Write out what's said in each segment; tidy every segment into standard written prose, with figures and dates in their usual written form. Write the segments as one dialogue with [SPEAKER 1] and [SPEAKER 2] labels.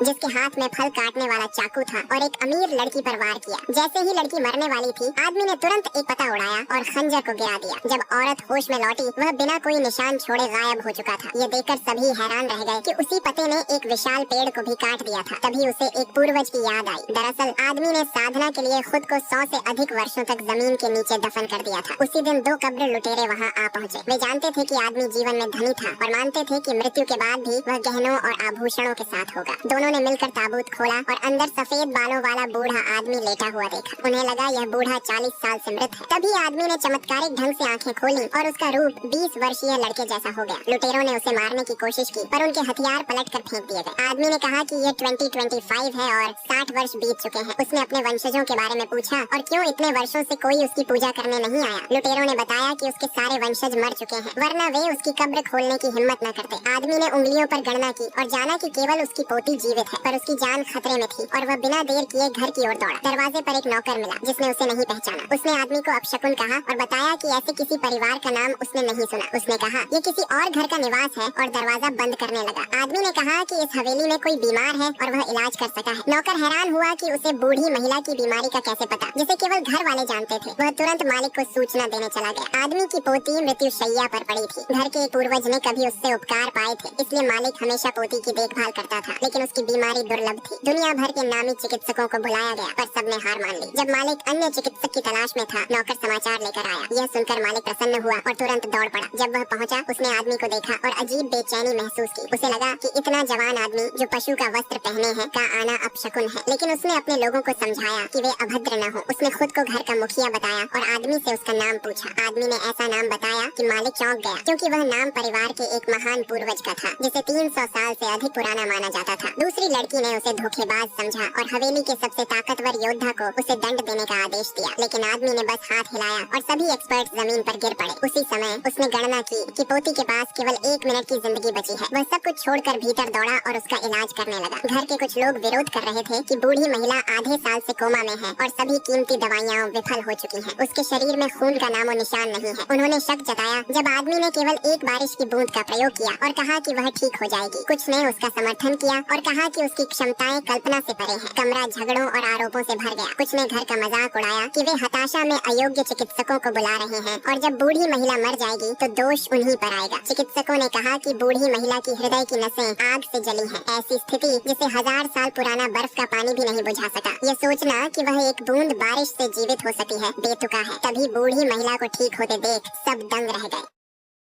[SPEAKER 1] जिसके हाथ में फल काटने वाला चाकू था और एक अमीर लड़की पर वार किया। जैसे ही लड़की मरने वाली थी, आदमी ने तुरंत एक पता उड़ाया और खंजर को गिरा दिया। जब औरत होश में लौटी, वह बिना कोई निशान छोड़े गायब हो चुका था। ये देखकर सभी हैरान रह गए कि उसी पते ने एक विशाल पेड़ को भी काट दिया था। तभी उसे एक पूर्वज की याद आई। दरअसल आदमी ने साधना के लिए खुद को 100 से अधिक वर्षों तक जमीन के नीचे दफन कर दिया था। उसी दिन 2 कब्र लुटेरे वहाँ आ पहुँचे। वे जानते थे कि आदमी जीवन में धनी था और मानते थे कि मृत्यु के बाद भी वह गहनों और आभूषणों के साथ होगा। दोनों ने मिलकर ताबूत खोला और अंदर सफेद बालों वाला बूढ़ा आदमी लेटा हुआ देखा। उन्हें लगा यह बूढ़ा 40 साल से मृत है। तभी आदमी ने चमत्कारिक ढंग से आंखें खोली और उसका रूप 20 वर्षीय लड़के जैसा हो गया। लुटेरों ने उसे मारने की कोशिश की, पर उनके हथियार पलट कर फेंक दिए गए। आदमी ने कहा कि ये 2025 है और 60 वर्ष बीत चुके हैं। उसने अपने वंशजों के बारे में पूछा और क्यों इतने वर्षों से कोई उसकी पूजा करने नहीं आया। लुटेरों ने बताया कि उसके सारे वंशज मर चुके हैं, वरना वे उसकी कब्र खोलने की हिम्मत न करते। आदमी ने उंगलियों पर गणना की और जाना कि केवल उसकी पोती जीवित है, पर उसकी जान खतरे में थी और वह बिना देर किए घर की ओर दौड़ा। दरवाजे पर एक नौकर मिला जिसने उसे नहीं पहचाना। उसने आदमी को अपशकुन कहा और बताया कि ऐसे किसी परिवार का नाम उसने नहीं सुना। उसने कहा ये किसी और घर का निवास है और दरवाजा बंद करने लगा। आदमी ने कहा कि इस हवेली में कोई बीमार है और वह इलाज कर सका है। नौकर हैरान हुआ कि उसे बूढ़ी महिला की बीमारी का कैसे पता, जिसे केवल घर वाले जानते थे। वह तुरंत मालिक को सूचना देने चला गया। आदमी की पोती मृत्युशैया पर पड़ी थी। घर के पूर्वज ने कभी उससे उपकार पाए थे, इसलिए मालिक हमेशा पोती की देखभाल करता था, लेकिन उसकी बीमारी दुर्लभ थी। दुनिया भर के नामी चिकित्सकों को बुलाया गया, पर सबने हार मान ली। जब मालिक अन्य चिकित्सक की तलाश में था, नौकर समाचार लेकर आया। यह सुनकर मालिक प्रसन्न हुआ और तुरंत दौड़ पड़ा। जब वह पहुंचा, उसने आदमी को देखा और अजीब बेचैनी महसूस की। उसे लगा कि इतना जवान आदमी जो पशु का वस्त्र पहने है का आना अपशकुन है, लेकिन उसने अपने लोगों को समझाया कि वे अभद्र न हो। उसने खुद को घर का मुखिया बताया और आदमी से उसका नाम पूछा। आदमी ने ऐसा नाम बताया कि मालिक चौंक गया, क्योंकि वह नाम परिवार के एक महान पूर्वज का था, जिसे 300 साल से अधिक पुराना माना जाता था। दूसरी लड़की ने उसे धोखेबाज समझा और हवेली के सबसे ताकतवर योद्धा को उसे दंड देने का आदेश दिया, लेकिन आदमी ने बस हाथ हिलाया और सभी एक्सपर्ट जमीन पर गिर पड़े। उसी समय उसने गणना की कि पोती के पास केवल 1 मिनट की जिंदगी बची है। वह सब कुछ छोड़कर भीतर दौड़ा और उसका इलाज करने लगा। घर के कुछ लोग विरोध कर रहे थे कि बूढ़ी महिला आधे साल से कोमा में है और सभी कीमती दवाइयाँ विफल हो चुकी हैं। उसके शरीर में खून का नामो निशान नहीं है। उन्होंने शक जताया जब आदमी ने केवल एक बारिश की बूंद का प्रयोग किया और कहा कि वह ठीक हो जाएगी। कुछ ने उसका समर्थन किया और कहा कि उसकी क्षमताएं कल्पना से परे हैं। कमरा झगड़ों और आरोपों से भर गया। कुछ ने घर का मजाक उड़ाया कि वे हताशा में अयोग्य चिकित्सकों को बुला रहे हैं और जब बूढ़ी महिला मर जाएगी तो दोष उन्हीं पर आएगा। चिकित्सकों ने कहा कि बूढ़ी महिला की हृदय की नसें आग से जली हैं। ऐसी स्थिति जिसे 1000 साल पुराना बर्फ का पानी भी नहीं बुझा सका। यह सोचना कि वह एक बूंद बारिश से जीवित हो सकी है बेतुका है। तभी बूढ़ी महिला को ठीक होते देख सब दंग रह गए।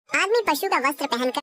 [SPEAKER 1] आदमी पशु का वस्त्र पहनकर